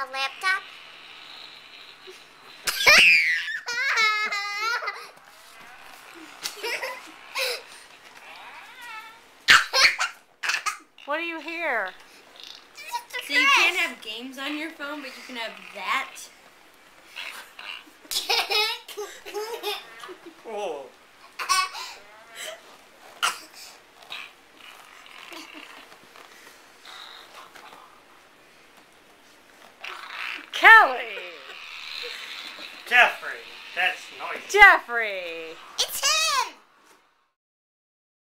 a laptop? What do you hear? So you can't have games on your phone, but you can have that? Oh. Kelly! Jeffrey, that's noisy. Jeffrey! It's